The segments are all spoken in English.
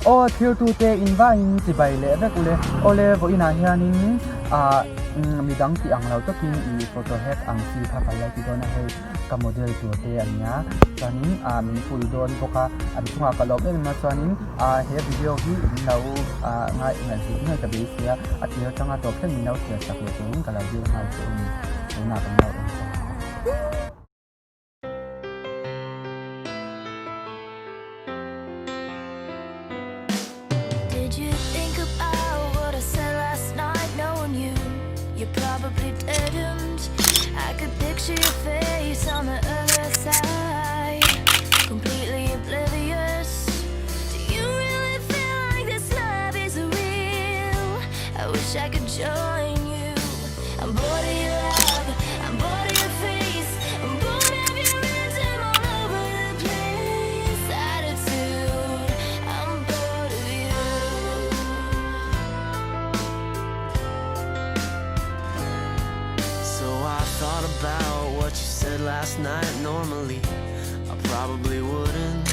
โอ้เที่ยวตูเตอินว่าอินสิใบเล่เวกุเลโอเลโวอินาเฮียนินมีดังที่อังเราตะกินอีโฟโต้เฮดอังซีทักอะไรที่โดนให้กับโมเดลตัวเตอันเนี้ยตอนนี้มีผู้โดนพวกอันที่ว่ากระลบเองมาตอนนี้เฮดวิดีโอที่เราง่ายเงินสิง่ายกับเบสเซียอันที่เราต้องตัวเพื่อนมีเราเสียสักเล็กน้อยกับเราเยอะมากจนหน้าของเราเอง Did you think about what I said last night? Knowing you probably didn't. I could picture your face on the other side, completely oblivious. Do you really feel like this love is real? I wish I could join you. I'm bored of your love, I'm bored of your face, I'm bored of your rhythm all over the place. Attitude, I'm bored of you. So I thought about what you said last night. Normally, I probably wouldn't,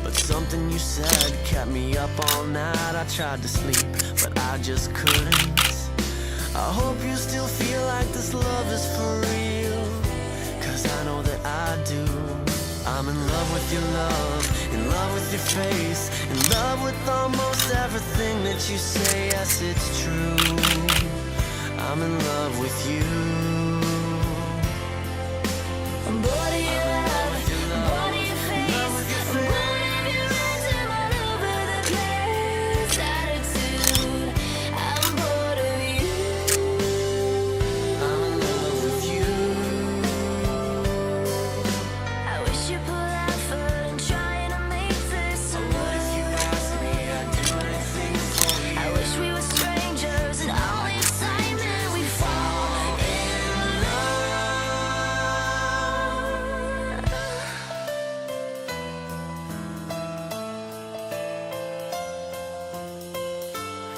but something you said kept me up all night. I tried to sleep, but I just couldn't. I hope you still feel like this love is for real, 'cause I know that I do. I'm in love with your love, in love with your face, in love with almost everything that you say. Yes, it's true, I'm in love with you. I'm bored of your love, I'm bored of your face, I'm bored of your rhythm all over the place. Attitude, I'm bored of you. I'm in love with you. I wish you put effort in trying to make this What if you asked me, I'd do anything for you. I wish we were strangers and all the excitement we fall in love.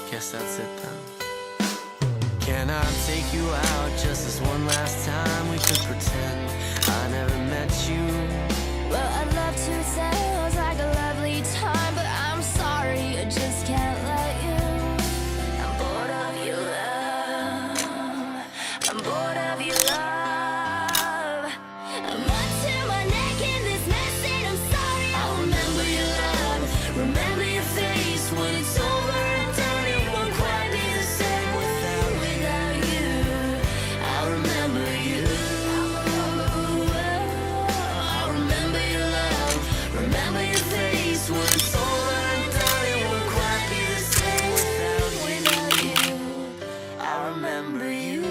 Guess that's it then. Can I take you out just this one last time? We could pretend I never met you. Well, I'd love to say it was like a lovely time, but I'm sorry, I just can't let you. I'm bored of your love, I'm bored of your love. I'm up to my neck in this mess and I'm sorry. I'll remember your love, remember your face. When it's over and done, it won't quite be the same without you. I'll remember you. I'll remember your love, remember your face. When it's over and done, it won't quite be the same without you. I remember you.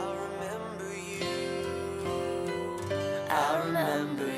I remember you. I remember